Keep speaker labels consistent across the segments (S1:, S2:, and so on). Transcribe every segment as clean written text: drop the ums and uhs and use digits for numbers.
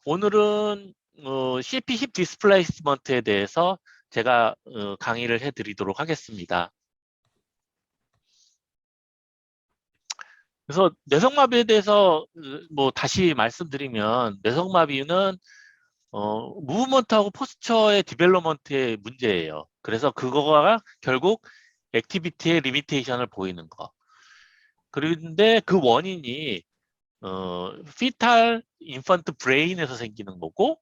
S1: 오늘은 CP 힙 디스플레이스먼트에 대해서 제가 강의를 해드리도록 하겠습니다. 그래서 뇌성마비에 대해서 뭐 다시 말씀드리면 뇌성마비는 무브먼트하고 포스처의 디벨롭먼트의 문제예요. 그래서 그거가 결국 액티비티의 리미테이션을 보이는 거. 그런데 그 원인이 피탈 인펀트 브레인에서 생기는 거고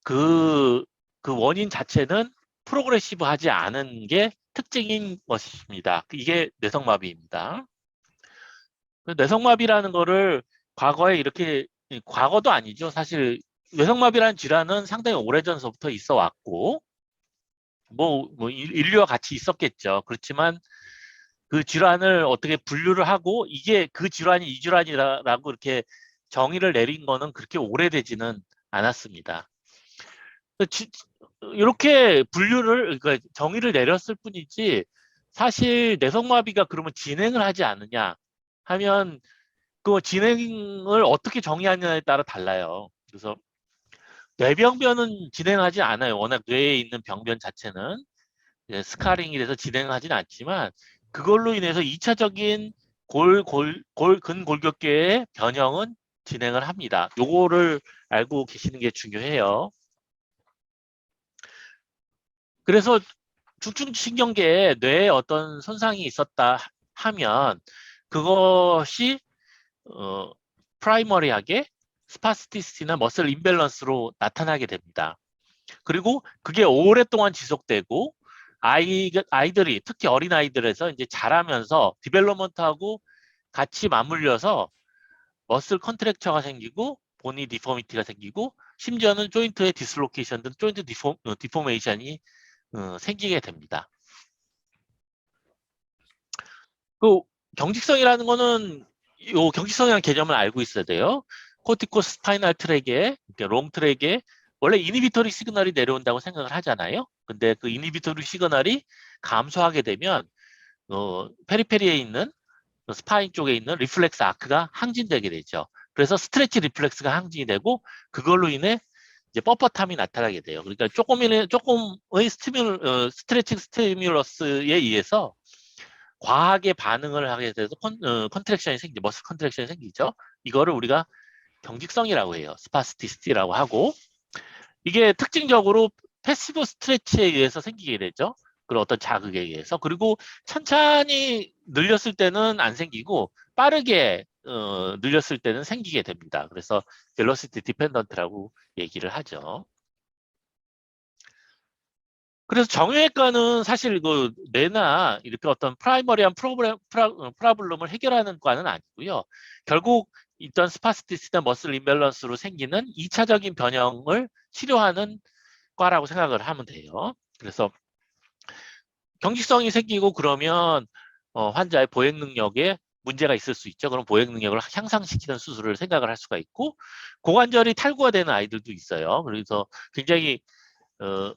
S1: 그, 그 원인 자체는 프로그레시브 하지 않은 게 특징인 것입니다. 이게 뇌성마비입니다. 뇌성마비라는 거를 과거에 이렇게, 과거도 아니죠. 사실 뇌성마비라는 질환은 상당히 오래전서부터 있어 왔고, 뭐 인류와 같이 있었겠죠. 그렇지만 그 질환을 어떻게 분류를 하고 이게 그 질환이 이 질환이라고 이렇게 정의를 내린 거는 그렇게 오래되지는 않았습니다. 이렇게 분류를, 그러니까 정의를 내렸을 뿐이지 사실 내성마비가 그러면 진행을 하지 않느냐 하면 그 진행을 어떻게 정의하느냐에 따라 달라요. 그래서 뇌병변은 진행하지 않아요. 워낙 뇌에 있는 병변 자체는 스카링이 돼서 진행하지는 않지만 그걸로 인해서 2차적인 근골격계의 변형은 진행을 합니다. 요거를 알고 계시는 게 중요해요. 그래서 중추신경계에 뇌에 어떤 손상이 있었다 하면 그것이 프라이머리하게 스파스티시티나 머슬 임밸런스로 나타나게 됩니다. 그리고 그게 오랫동안 지속되고 아이들이 특히 어린아이들에서 이제 자라면서 디벨롭먼트하고 같이 맞물려서 머슬 컨트랙처가 생기고 보니 디포미티가 생기고 심지어는 조인트의 디슬로케이션 등 조인트 디포메이션이 생기게 됩니다. 그 경직성이라는 거는 요 경직성이라는 개념을 알고 있어야 돼요. 코티코 스파이널 트랙에 롱 트랙에 원래 이니비토리 시그널이 내려온다고 생각을 하잖아요. 근데 그 이니비토리 시그널이 감소하게 되면 페리페리에 있는 스파인 쪽에 있는 리플렉스 아크가 항진되게 되죠. 그래서 스트레치 리플렉스가 항진이 되고 그걸로 인해 이제 뻣뻣함이 나타나게 돼요. 그러니까 조금의 스트레칭 스티뮬러스에 의해서 과하게 반응을 하게 돼서 컨트랙션이 생기죠. 머슬 컨트랙션이 생기죠. 이거를 우리가 경직성이라고 해요. 스파스티시티라고 하고 이게 특징적으로 패시브 스트레치에 의해서 생기게 되죠. 그런 어떤 자극에 의해서. 그리고 천천히 늘렸을 때는 안 생기고 빠르게 늘렸을 때는 생기게 됩니다. 그래서 벨로시티 디펜던트라고 얘기를 하죠. 그래서 정형외과는 사실 그 뇌나 이렇게 어떤 프라이머리한 프라블럼을 해결하는 과는 아니고요. 결국 있던 스파스티시나 머슬 임밸런스로 생기는 2차적인 변형을 치료하는 과라고 생각을 하면 돼요. 그래서 경직성이 생기고 그러면 환자의 보행 능력에 문제가 있을 수 있죠. 그럼 보행 능력을 향상시키는 수술을 생각을 할 수가 있고 고관절이 탈구가 되는 아이들도 있어요. 그래서 굉장히 어,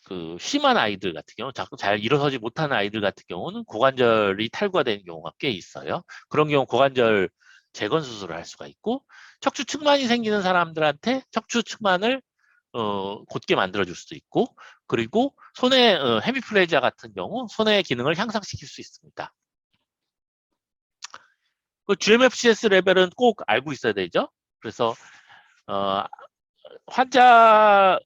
S1: 그 심한 아이들 같은 경우, 자꾸 잘 일어서지 못하는 아이들 같은 경우는 고관절이 탈구가 되는 경우가 꽤 있어요. 그런 경우 고관절 재건 수술을 할 수가 있고 척추 측만이 생기는 사람들한테 척추 측만을 곧게 만들어줄 수도 있고 그리고 손의 헤미플레지아 같은 경우 손의 기능을 향상시킬 수 있습니다. 그 GMFCS 레벨은 꼭 알고 있어야 되죠. 그래서 어, 환자의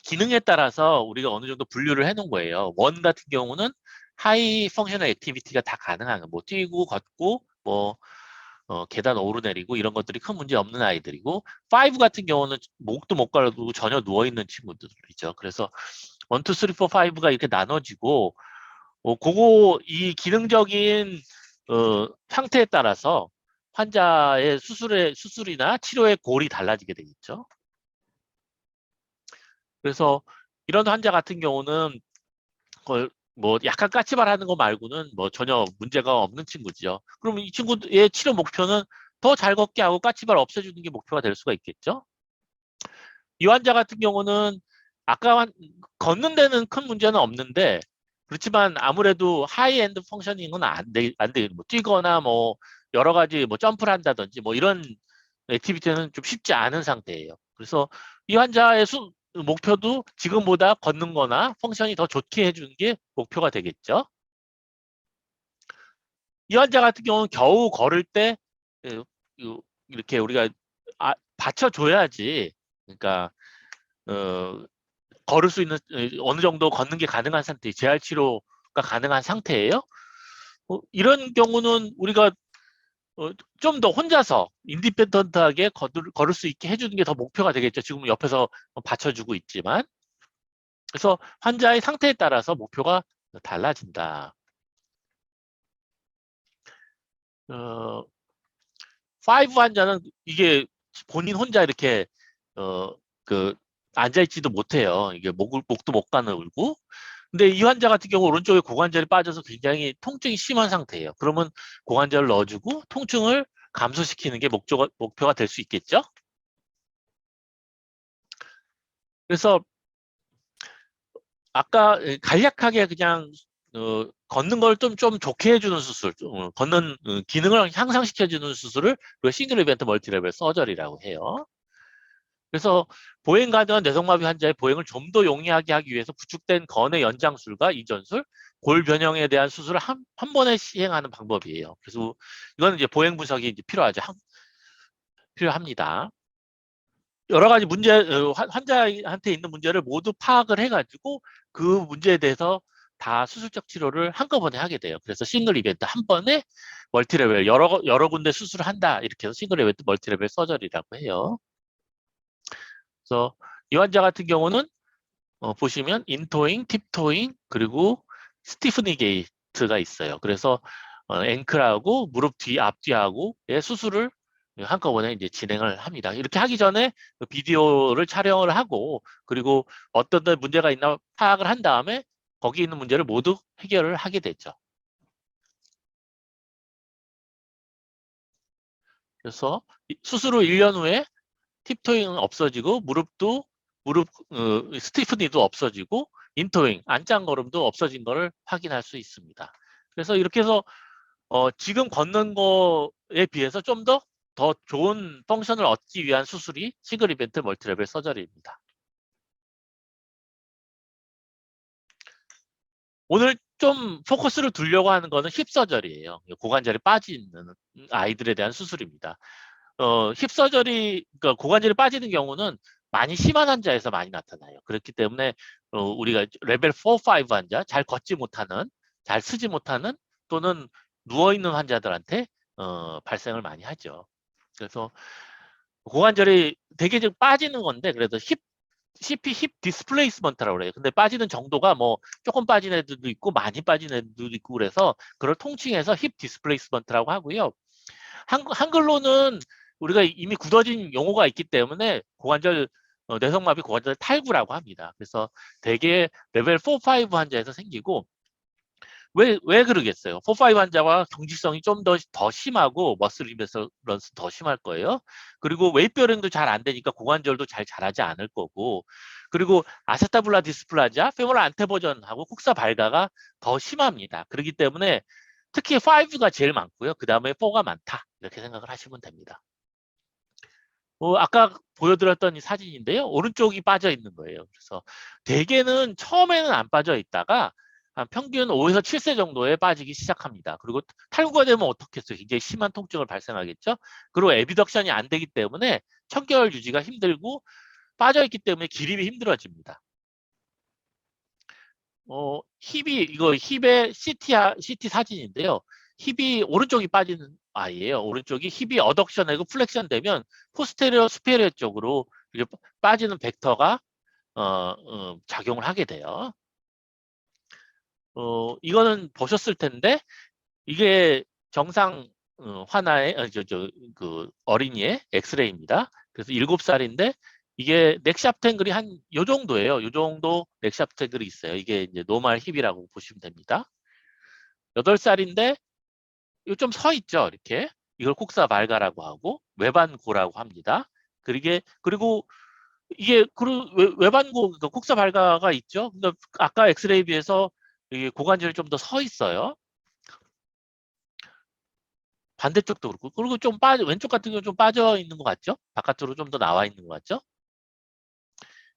S1: 기능에 따라서 우리가 어느 정도 분류를 해놓은 거예요. 원 같은 경우는 하이 펑셔널 액티비티가 다 가능한 뭐 뛰고 걷고 뭐 계단 오르내리고 이런 것들이 큰 문제 없는 아이들이고 5 같은 경우는 목도 못 가르고 전혀 누워있는 친구들이죠. 그래서 1, 2, 3, 4, 5가 이렇게 나눠지고 이 기능적인 상태에 따라서 환자의 수술이나 치료의 골이 달라지게 되겠죠. 그래서 이런 환자 같은 경우는 뭐 약간 까치발하는 거 말고는 뭐 전혀 문제가 없는 친구죠. 그러면 이 친구의 치료 목표는 더 잘 걷게 하고 까치발 없애주는 게 목표가 될 수가 있겠죠. 이 환자 같은 경우는 아까 걷는 데는 큰 문제는 없는데 그렇지만 아무래도 하이엔드 펑셔닝은 안 돼. 뭐 뛰거나 뭐 여러 가지 뭐 점프를 한다든지 뭐 이런 액티비티는 좀 쉽지 않은 상태예요. 그래서 이 환자의 목표도 지금보다 걷는 거나 펑션이 더 좋게 해주는 게 목표가 되겠죠. 이 환자 같은 경우는 겨우 걸을 때 예, 이렇게 우리가 받쳐줘야지. 그러니까 걸을 수 있는 어느 정도 걷는 게 가능한 상태, 재활 치료가 가능한 상태예요. 이런 경우는 우리가 좀 더 혼자서 인디펜던트하게 걸을 수 있게 해주는 게 더 목표가 되겠죠. 지금 옆에서 받쳐주고 있지만. 그래서 환자의 상태에 따라서 목표가 달라진다. 5 환자는 이게 본인 혼자 이렇게 그 앉아있지도 못해요. 이게 목도 못 가늘고. 근데 이 환자 같은 경우 오른쪽에 고관절이 빠져서 굉장히 통증이 심한 상태예요. 그러면 고관절을 넣어주고 통증을 감소시키는 게 목표가 될 수 있겠죠? 그래서 아까 간략하게 그냥 걷는 걸 좀 좋게 해주는 수술, 걷는 기능을 향상시켜주는 수술을 싱글 이벤트 멀티레벨 서저리라고 해요. 그래서 보행 가능한 뇌성마비 환자의 보행을 좀 더 용이하게 하기 위해서 구축된 건의 연장술과 이전술, 골 변형에 대한 수술을 한 번에 시행하는 방법이에요. 그래서 이거는 이제 보행 분석이 이제 필요합니다. 여러 가지 환자한테 있는 문제를 모두 파악을 해가지고 그 문제에 대해서 다 수술적 치료를 한꺼번에 하게 돼요. 그래서 싱글 이벤트 한 번에 멀티레벨 여러 군데 수술을 한다. 이렇게 해서 싱글 이벤트 멀티레벨 서저리라고 해요. 그래서 이 환자 같은 경우는 보시면 인토잉, 팁토잉, 그리고 스티프니 게이트가 있어요. 그래서 앵클하고 무릎 앞뒤하고의 수술을 한꺼번에 이제 진행을 합니다. 이렇게 하기 전에 그 비디오를 촬영을 하고 그리고 어떤 문제가 있나 파악을 한 다음에 거기 있는 문제를 모두 해결을 하게 되죠. 그래서 수술 후 1년 후에 팁토잉은 없어지고 무릎 스티프니도 없어지고 인토잉 안짱걸음도 없어진 것을 확인할 수 있습니다. 그래서 이렇게 해서 지금 걷는 거에 비해서 좀 더 좋은 펑션을 얻기 위한 수술이 싱글 이벤트 멀티레벨 서저리입니다. 오늘 좀 포커스를 두려고 하는 거는 힙 서저리예요. 고관절이 빠지는 아이들에 대한 수술입니다. 힙 서저리, 그러니까 고관절이 빠지는 경우는 많이 심한 환자에서 많이 나타나요. 그렇기 때문에 우리가 레벨 4, 5 환자, 잘 걷지 못하는, 잘 쓰지 못하는 또는 누워있는 환자들한테 발생을 많이 하죠. 그래서 고관절이 되게 좀 빠지는 건데 그래도 CP 힙 디스플레이스먼트라고 그래요. 근데 빠지는 정도가 뭐 조금 빠진 애들도 있고 많이 빠진 애들도 있고 그래서 그걸 통칭해서 힙 디스플레이스먼트라고 하고요. 한글로는 우리가 이미 굳어진 용어가 있기 때문에 뇌성마비 고관절 탈구라고 합니다. 그래서 대개 레벨 4, 5 환자에서 생기고 왜 그러겠어요? 4, 5 환자와 경직성이 좀 더 심하고 머슬 리메런스 더 심할 거예요. 그리고 웨이트베어링도 잘 안 되니까 고관절도 잘 자라지 않을 거고 그리고 아세타블라 디스플라자, 페모랄 안테버전하고 콕사 발가가 더 심합니다. 그렇기 때문에 특히 5가 제일 많고요. 그 다음에 4가 많다. 이렇게 생각을 하시면 됩니다. 아까 보여드렸던 이 사진인데요. 오른쪽이 빠져 있는 거예요. 그래서 대개는 처음에는 안 빠져 있다가 한 평균 5에서 7세 정도에 빠지기 시작합니다. 그리고 탈구가 되면 어떻겠어요? 굉장히 심한 통증을 발생하겠죠. 그리고 에비덕션이 안 되기 때문에 청결 유지가 힘들고 빠져 있기 때문에 기립이 힘들어집니다. 이거 힙의 CT 사진인데요. 힙이 오른쪽이 빠지는 아이예요. 오른쪽이 힙이 어덕션하고 플렉션 되면 포스테리어 수페리어 쪽으로 빠지는 벡터가 작용을 하게 돼요. 이거는 보셨을 텐데 이게 정상 화나의 그 어린이의 엑스레이입니다. 그래서 7살인데 이게 넥샤프트 앵글이 한 요 정도예요. 요 정도 넥샤프트 앵글이 있어요. 이게 이제 노멀 힙이라고 보시면 됩니다. 8살인데 이거 좀 서 있죠. 이렇게. 이걸 콕사 발가라고 하고 외반고라고 합니다. 그리고 이게 외반고 그러니까 콕사 발가가 있죠. 근데 아까 엑스레이에 비해서 이게 고관절이 좀 더 서 있어요. 반대쪽도 그렇고. 그리고 좀 왼쪽 같은 경우 좀 빠져 있는 것 같죠? 바깥으로 좀 더 나와 있는 것 같죠?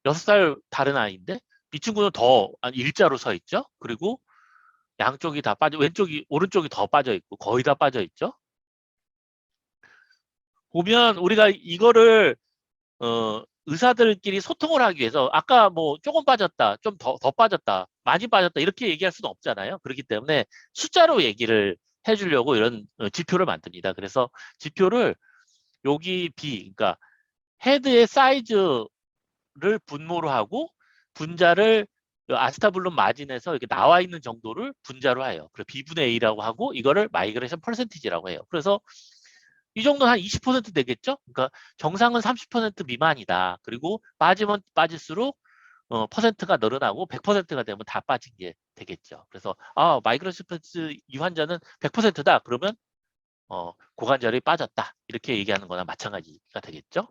S1: 6살 다른 아이인데 이 친구는 더 일자로 서 있죠? 그리고 양쪽이 다 빠져, 오른쪽이 더 빠져 있고 거의 다 빠져 있죠? 보면 우리가 이거를 의사들끼리 소통을 하기 위해서 아까 뭐 조금 빠졌다, 좀 더 빠졌다, 많이 빠졌다 이렇게 얘기할 수는 없잖아요. 그렇기 때문에 숫자로 얘기를 해주려고 이런 지표를 만듭니다. 그래서 지표를 여기 그러니까 헤드의 사이즈를 분모로 하고 분자를 아스타블론 마진에서 이렇게 나와 있는 정도를 분자로 해요. 그래서 B분의 A라고 하고 이거를 마이그레이션 퍼센티지라고 해요. 그래서 이 정도는 한 20% 되겠죠? 그러니까 정상은 30% 미만이다. 그리고 빠지면 빠질수록 퍼센트가 늘어나고 100%가 되면 다 빠진 게 되겠죠. 그래서 마이크로시프트 이 환자는 100%다. 그러면 고관절이 빠졌다. 이렇게 얘기하는 거나 마찬가지가 되겠죠.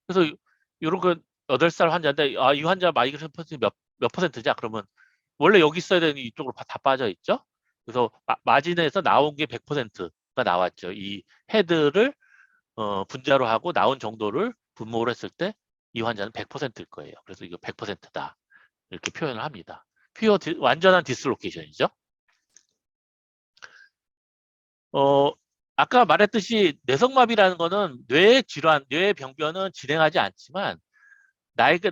S1: 그래서 이런 건 8살 환자인데 이 환자 마이크로시프트 몇 퍼센트냐? 그러면 원래 여기 있어야 되는 이쪽으로 다 빠져 있죠. 그래서 마진에서 나온 게 100%가 나왔죠. 이 헤드를 분자로 하고 나온 정도를 분모를 했을 때 이 환자는 100%일 거예요. 그래서 이거 100%다. 이렇게 표현을 합니다. 완전한 디슬로케이션이죠. 어, 아까 말했듯이 뇌성마비라는 거는 뇌 질환, 뇌 병변은 진행하지 않지만 나에게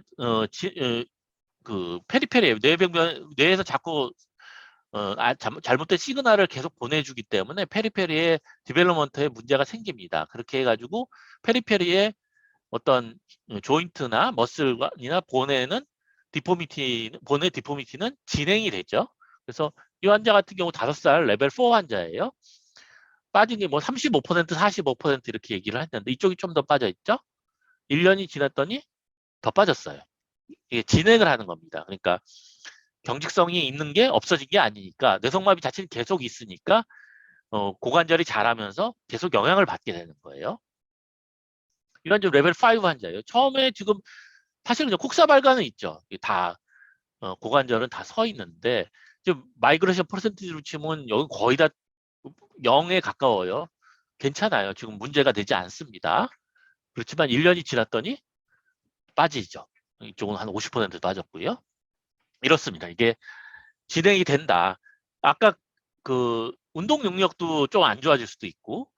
S1: 그 페리페리 뇌병변 뇌에서 자꾸 잘못된 시그널을 계속 보내주기 때문에 페리페리의 디벨로먼트에 문제가 생깁니다. 그렇게 해가지고 페리페리의 어떤 조인트나 머슬이나 본의 디포미티는 진행이 되죠. 그래서 이 환자 같은 경우 5살 레벨 4 환자예요. 빠진 게 뭐 35%, 45% 이렇게 얘기를 했는데 이쪽이 좀 더 빠져 있죠. 1년이 지났더니 더 빠졌어요. 이게 진행을 하는 겁니다. 그러니까 경직성이 있는 게 없어진 게 아니니까 뇌성마비 자체는 계속 있으니까 고관절이 자라면서 계속 영향을 받게 되는 거예요. 이런 좀 레벨 5 환자예요. 처음에 지금 사실은 콕사발가는 있죠. 다 고관절은 다 서 있는데 지금 마이그레이션 퍼센티지로 치면 여기 거의 다 0에 가까워요. 괜찮아요. 지금 문제가 되지 않습니다. 그렇지만 1년이 지났더니 빠지죠. 이쪽은 한 50% 빠졌고요. 이렇습니다. 이게 진행이 된다. 아까 그 운동 능력도 좀 안 좋아질 수도 있고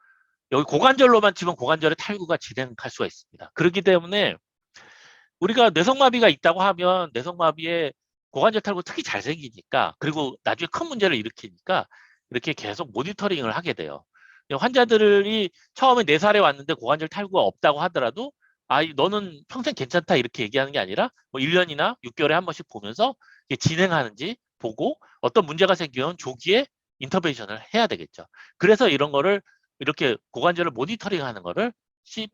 S1: 여기 고관절로만 치면 고관절의 탈구가 진행할 수가 있습니다. 그렇기 때문에 우리가 뇌성마비가 있다고 하면 뇌성마비에 고관절 탈구 특히 잘 생기니까 그리고 나중에 큰 문제를 일으키니까 이렇게 계속 모니터링을 하게 돼요. 환자들이 처음에 4살에 왔는데 고관절 탈구가 없다고 하더라도 너는 평생 괜찮다 이렇게 얘기하는 게 아니라 뭐 1년이나 6개월에 한 번씩 보면서 이게 진행하는지 보고 어떤 문제가 생기면 조기에 인터벤션을 해야 되겠죠. 그래서 이런 거를 이렇게 고관절을 모니터링하는 거를 힙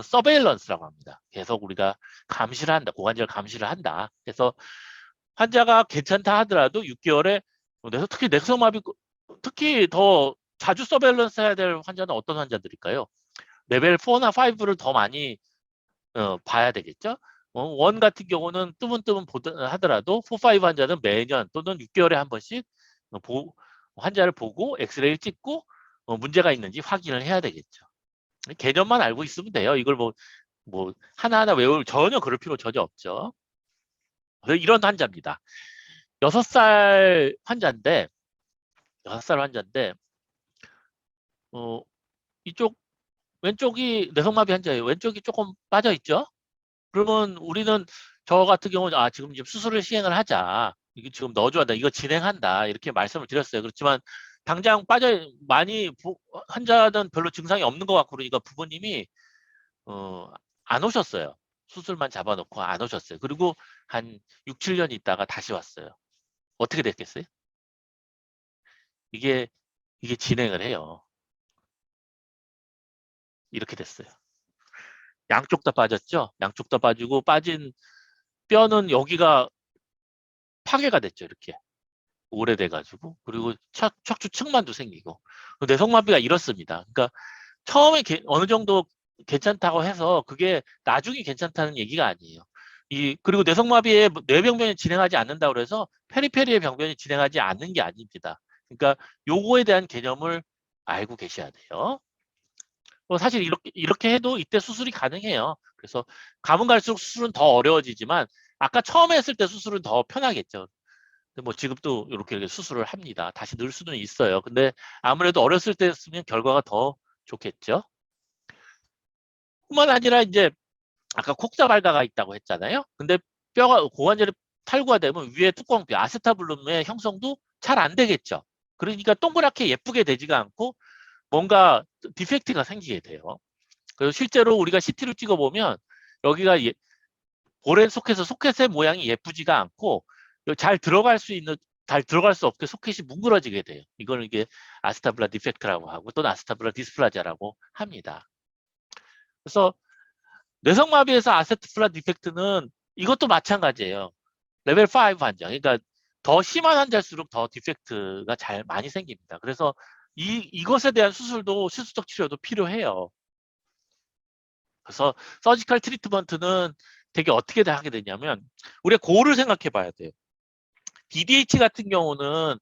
S1: 서베일런스라고 합니다. 계속 우리가 감시를 한다. 고관절 감시를 한다. 그래서 환자가 괜찮다 하더라도 6개월에 특히 뇌성마비 특히 더 자주 서베일런스 해야 될 환자는 어떤 환자들일까요? 레벨 4나 5를 더 많이 봐야 되겠죠? 원 같은 경우는 뜨문뜨문 하더라도 4, 5 환자는 매년 또는 6개월에 한 번씩 환자를 보고 엑스레이를 찍고 문제가 있는지 확인을 해야 되겠죠. 개념만 알고 있으면 돼요. 이걸 뭐 하나하나 외울 전혀 그럴 필요 전혀 없죠. 이런 환자입니다. 6살 환자인데 6살 환자인데 어, 이쪽 왼쪽이 뇌성마비 환자예요. 왼쪽이 조금 빠져 있죠. 그러면 우리는 저 같은 경우는 지금 수술을 시행을 하자. 이게 지금 넣어줘야 돼. 이거 진행한다. 이렇게 말씀을 드렸어요. 그렇지만 당장 환자는 별로 증상이 없는 것 같고 그러니까 부모님이 안 오셨어요. 수술만 잡아놓고 안 오셨어요. 그리고 한 6, 7년 있다가 다시 왔어요. 어떻게 됐겠어요? 이게 진행을 해요. 이렇게 됐어요. 양쪽 다 빠졌죠? 양쪽 다 빠지고 빠진 뼈는 여기가 파괴가 됐죠. 이렇게 오래돼가지고 그리고 척추 측만도 생기고 뇌성마비가 이렇습니다. 그러니까 처음에 어느 정도 괜찮다고 해서 그게 나중에 괜찮다는 얘기가 아니에요. 그리고 뇌성마비의 뇌병변이 진행하지 않는다고 해서 페리페리의 병변이 진행하지 않는 게 아닙니다. 그러니까 요거에 대한 개념을 알고 계셔야 돼요. 사실 이렇게 해도 이때 수술이 가능해요. 그래서 가면 갈수록 수술은 더 어려워지지만 아까 처음에 했을 때 수술은 더 편하겠죠. 근데 뭐 지금도 이렇게 수술을 합니다. 다시 늘 수는 있어요. 근데 아무래도 어렸을 때 했으면 결과가 더 좋겠죠. 뿐만 아니라 이제 아까 콕자발가가 있다고 했잖아요. 근데 뼈가 고관절이 탈구가 되면 위에 두꺼운 아세타블룸의 형성도 잘 안 되겠죠. 그러니까 동그랗게 예쁘게 되지가 않고 뭔가 디펙트가 생기게 돼요. 그래서 실제로 우리가 CT를 찍어보면 여기가 볼에 속해서 소켓의 모양이 예쁘지가 않고 잘 들어갈 수 있는 잘 들어갈 수 없게 소켓이 뭉그러지게 돼요. 이걸 이게 아스타블라 디펙트라고 하고 또는 아스타블라 디스플라지아라고 합니다. 그래서 뇌성마비에서 아스타블라 디펙트는 이것도 마찬가지예요. 레벨 5 환자. 그러니까 더 심한 환자일수록 더 디펙트가 잘 많이 생깁니다. 그래서 이것에 대한 수술도 실수적 치료도 필요해요. 그래서 서지컬 트리트먼트는 되게 어떻게 하게 되냐면 우리가 고를 생각해 봐야 돼요. DDH 같은 경우는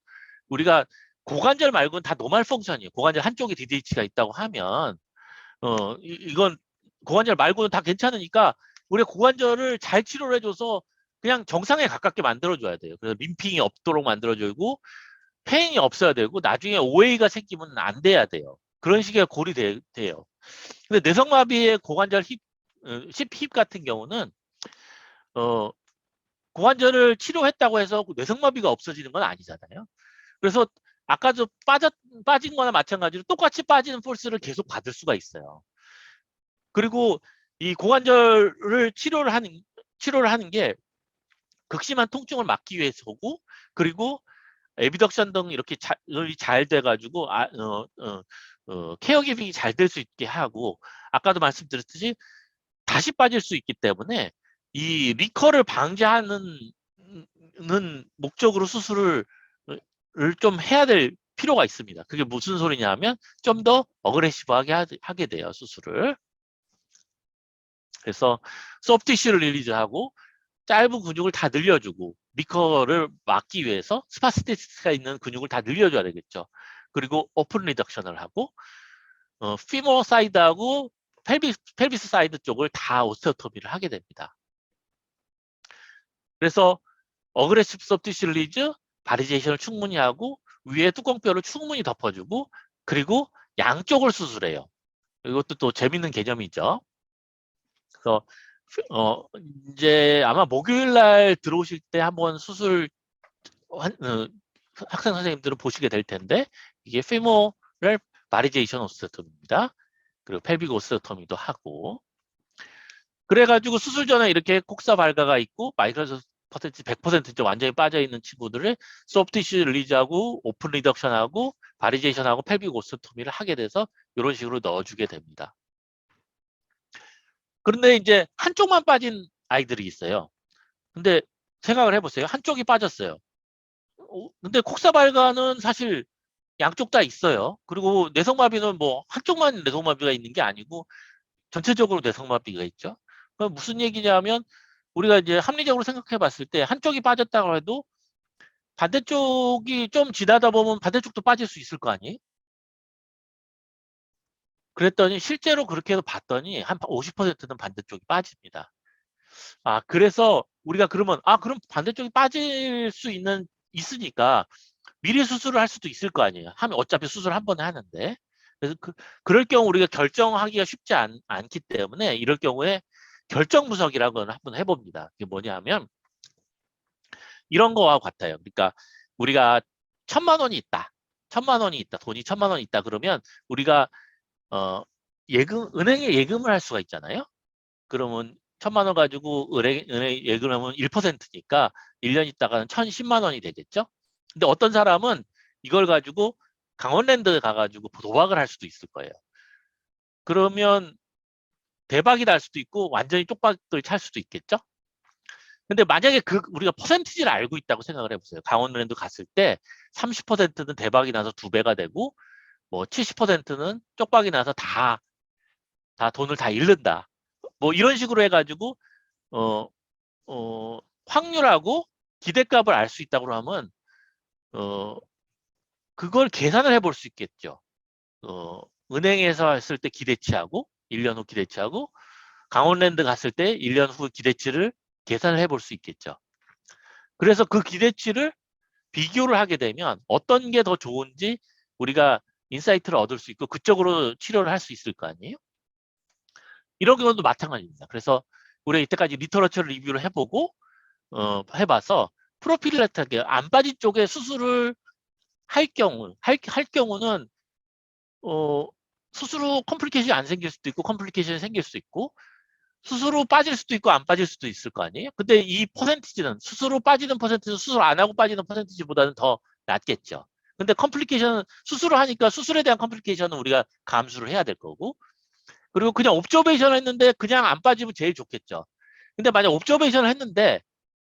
S1: 우리가 고관절 말고는 다 노멀 펑션이에요. 고관절 한쪽에 DDH가 있다고 하면 이건 고관절 말고는 다 괜찮으니까 우리가 고관절을 잘 치료를 해줘서 그냥 정상에 가깝게 만들어줘야 돼요. 그래서 림핑이 없도록 만들어주고 페인이 없어야 되고 나중에 OA가 생기면 안 돼야 돼요. 그런 식의 골이 돼요. 근데 뇌성마비의 고관절 힙 같은 경우는 고관절을 치료했다고 해서 뇌성마비가 없어지는 건 아니잖아요. 그래서 아까도 빠진 거나 마찬가지로 똑같이 빠지는 폴스를 계속 받을 수가 있어요. 그리고 이 고관절을 치료를 하는 게 극심한 통증을 막기 위해서고 그리고 에비덕션 등 이렇게 잘 돼가지고 케어 기빙이 잘 될 수 있게 하고 아까도 말씀드렸듯이 다시 빠질 수 있기 때문에 이 리커를 방지하는 목적으로 수술을 좀 해야 될 필요가 있습니다. 그게 무슨 소리냐 하면 좀 더 어그레시브하게 하게 돼요, 수술을. 그래서 소프티슈를 릴리즈하고 짧은 근육을 다 늘려주고 리커를 막기 위해서 스파스티스가 있는 근육을 다 늘려줘야 되겠죠. 그리고 오픈 리덕션을 하고 피모 사이드하고 펠비스 사이드 쪽을 다 오스테오토미를 하게 됩니다. 그래서 어그레시브 소프티슈 릴리즈, 바리제이션을 충분히 하고 위에 뚜껑뼈를 충분히 덮어주고 그리고 양쪽을 수술해요. 이것도 또 재밌는 개념이죠. 그래서 이제 아마 목요일 날 들어오실 때 한번 수술 학생 선생님들은 보시게 될 텐데 이게 페모럴 바리제이션 오스테오토미입니다. 그리고 펠빅 오스테오토미도 하고 그래가지고 수술 전에 이렇게 콕사 발가가 있고 마이크로스 퍼센트 100% 완전히 빠져있는 친구들을 소프티슈 릴리즈하고 오픈 리덕션하고 바리제이션하고 펠빅 오스테오토미를 하게 돼서 이런 식으로 넣어주게 됩니다. 그런데 이제 한쪽만 빠진 아이들이 있어요. 근데 생각을 해보세요. 한쪽이 빠졌어요. 근데 콕사 발가는 사실 양쪽 다 있어요. 그리고 뇌성마비는 뭐 한쪽만 뇌성마비가 있는 게 아니고 전체적으로 뇌성마비가 있죠. 그럼 무슨 얘기냐면 우리가 이제 합리적으로 생각해 봤을 때 한쪽이 빠졌다고 해도 반대쪽이 좀 지나다 보면 반대쪽도 빠질 수 있을 거 아니에요? 그랬더니 실제로 그렇게 해서 봤더니 한 50%는 반대쪽이 빠집니다. 그래서 우리가 그러면 그럼 반대쪽이 빠질 수 있으니까 미리 수술을 할 수도 있을 거 아니에요. 하면 어차피 수술 한 번에 하는데. 그래서 그럴 경우 우리가 결정하기가 쉽지 않기 때문에 이럴 경우에 결정 분석이라는 걸 한번 해봅니다. 그게 뭐냐 하면 이런 거와 같아요. 그러니까 우리가 1,000만 원이 있다. 1,000만 원이 있다. 돈이 1,000만 원이 있다. 그러면 우리가 은행에 예금을 할 수가 있잖아요. 그러면 1,000만 원 가지고 은행 예금하면 1%니까 1년 있다가는 1,010만 원이 되겠죠. 근데 어떤 사람은 이걸 가지고 강원랜드 가가지고 도박을 할 수도 있을 거예요. 그러면 대박이 날 수도 있고 완전히 쪽박을 찰 수도 있겠죠. 근데 만약에 우리가 퍼센티지를 알고 있다고 생각을 해보세요. 강원랜드 갔을 때 30%는 대박이 나서 2배가 되고 뭐 70%는 쪽박이 나서 다 돈을 다 잃는다. 뭐 이런 식으로 해가지고 어, 확률하고 기대값을 알 수 있다고 하면 그걸 계산을 해볼 수 있겠죠. 은행에서 했을 때 기대치하고 1년 후 기대치하고 강원랜드 갔을 때 1년 후 기대치를 계산을 해볼 수 있겠죠. 그래서 그 기대치를 비교를 하게 되면 어떤 게 더 좋은지 우리가 인사이트를 얻을 수 있고 그쪽으로 치료를 할 수 있을 거 아니에요? 이런 경우도 마찬가지입니다. 그래서 우리가 이때까지 리터러처를 리뷰를 해보고 해봐서 프로필라틱하게 안 빠진 쪽에 수술을 할 경우는 수술 후 컴플리케이션이 안 생길 수도 있고 컴플리케이션이 생길 수 있고 수술 후 빠질 수도 있고 안 빠질 수도 있을 거 아니에요? 근데 이 퍼센티지는 수술 후 빠지는 퍼센티지는 수술 안 하고 빠지는 퍼센티지보다는 더 낮겠죠. 근데 컴플리케이션 수술을 하니까 수술에 대한 컴플리케이션은 우리가 감수를 해야 될 거고 그리고 그냥 옵저베이션을 했는데 그냥 안 빠지면 제일 좋겠죠. 근데 만약 옵저베이션을 했는데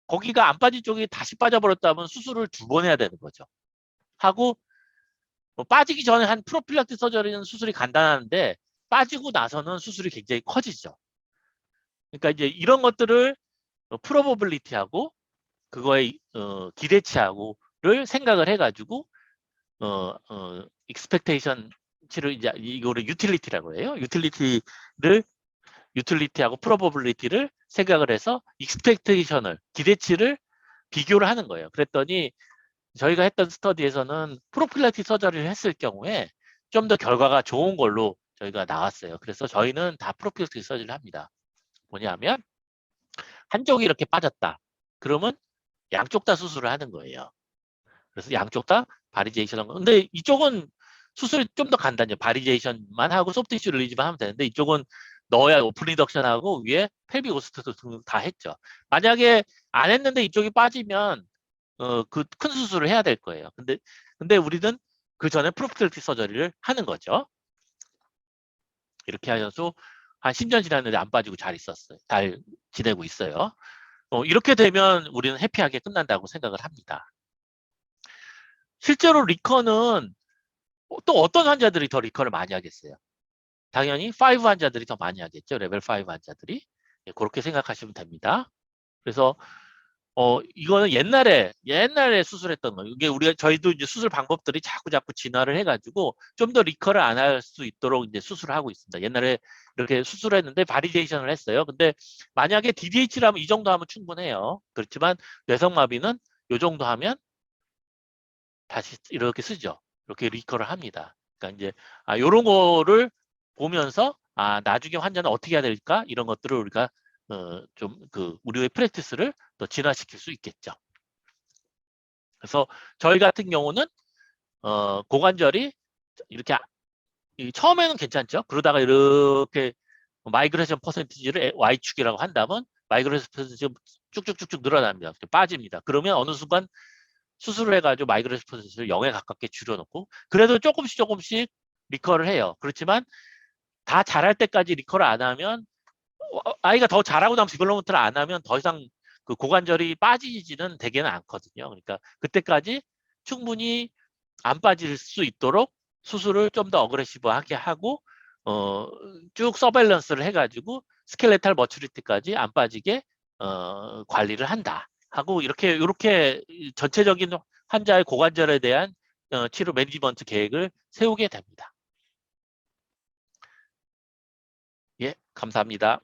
S1: 거기가 안 빠진 쪽이 다시 빠져버렸다면 수술을 2번 해야 되는 거죠. 하고 빠지기 전에 한 프로필락틱 서저리는 수술이 간단한데 빠지고 나서는 수술이 굉장히 커지죠. 그러니까 이제 이런 것들을 프로버빌리티하고 그거의 기대치하고를 생각을 해가지고 익스펙테이션치를 이제 이거를 유틸리티라고 해요. 유틸리티하고 프로버빌리티를 생각을 해서 익스펙테이션을 기대치를 비교를 하는 거예요. 그랬더니 저희가 했던 스터디에서는 프로필라틱 서저리를 했을 경우에 좀 더 결과가 좋은 걸로 저희가 나왔어요. 그래서 저희는 다 프로필라틱 서저리를 합니다. 뭐냐면 한쪽이 이렇게 빠졌다. 그러면 양쪽 다 수술을 하는 거예요. 그래서 양쪽 다 바리제이션 한 거. 근데 이쪽은 수술이 좀 더 간단해요. 바리제이션만 하고 소프트 티슈 릴리즈만 하면 되는데 이쪽은 넣어야 오픈 리덕션하고 위에 펠빅 오스테토 등등 다 했죠. 만약에 안 했는데 이쪽이 빠지면 그 큰 수술을 해야 될 거예요. 근데 우리는 그 전에 프로필라틱 서저리를 하는 거죠. 이렇게 하셔서 한 10년 지났는데 안 빠지고 잘 있었어요. 잘 지내고 있어요. 이렇게 되면 우리는 해피하게 끝난다고 생각을 합니다. 실제로 리커는 또 어떤 환자들이 더 리커를 많이 하겠어요? 당연히 5 환자들이 더 많이 하겠죠. 레벨 5 환자들이. 예, 그렇게 생각하시면 됩니다. 그래서 이거는 옛날에 수술했던 거. 이게 저희도 이제 수술 방법들이 자꾸 진화를 해가지고 좀 더 리커를 안 할 수 있도록 이제 수술을 하고 있습니다. 옛날에 이렇게 수술했는데 바리데이션을 했어요. 근데 만약에 DDH라면 이 정도 하면 충분해요. 그렇지만 뇌성마비는 이 정도 하면 다시 이렇게 쓰죠. 이렇게 리커를 합니다. 그러니까 이제 이런 거를 보면서 나중에 환자는 어떻게 해야 될까 이런 것들을 우리가 좀 우리의 프랙티스를 더 진화시킬 수 있겠죠. 그래서 저희 같은 경우는 고관절이 이렇게 처음에는 괜찮죠. 그러다가 이렇게 마이그레이션 퍼센티지를 Y축이라고 한다면 마이그레이션 퍼센티지가 쭉쭉쭉쭉 늘어납니다. 빠집니다. 그러면 어느 순간 수술을 해가지고 마이그레이션 퍼센티지를 0에 가깝게 줄여놓고 그래도 조금씩 리커를 해요. 그렇지만 다 잘할 때까지 리커를 안 하면 아이가 더 잘하고 나면 디벨롭먼트를 안 하면 더 이상 그 고관절이 빠지지는 되게는 않거든요. 그러니까 그때까지 충분히 안 빠질 수 있도록 수술을 좀 더 어그레시브하게 하고 쭉 서밸런스를 해가지고 스켈레탈 머추리티까지 안 빠지게 관리를 한다 하고 이렇게 전체적인 환자의 고관절에 대한 치료 매니지먼트 계획을 세우게 됩니다. 예, 감사합니다.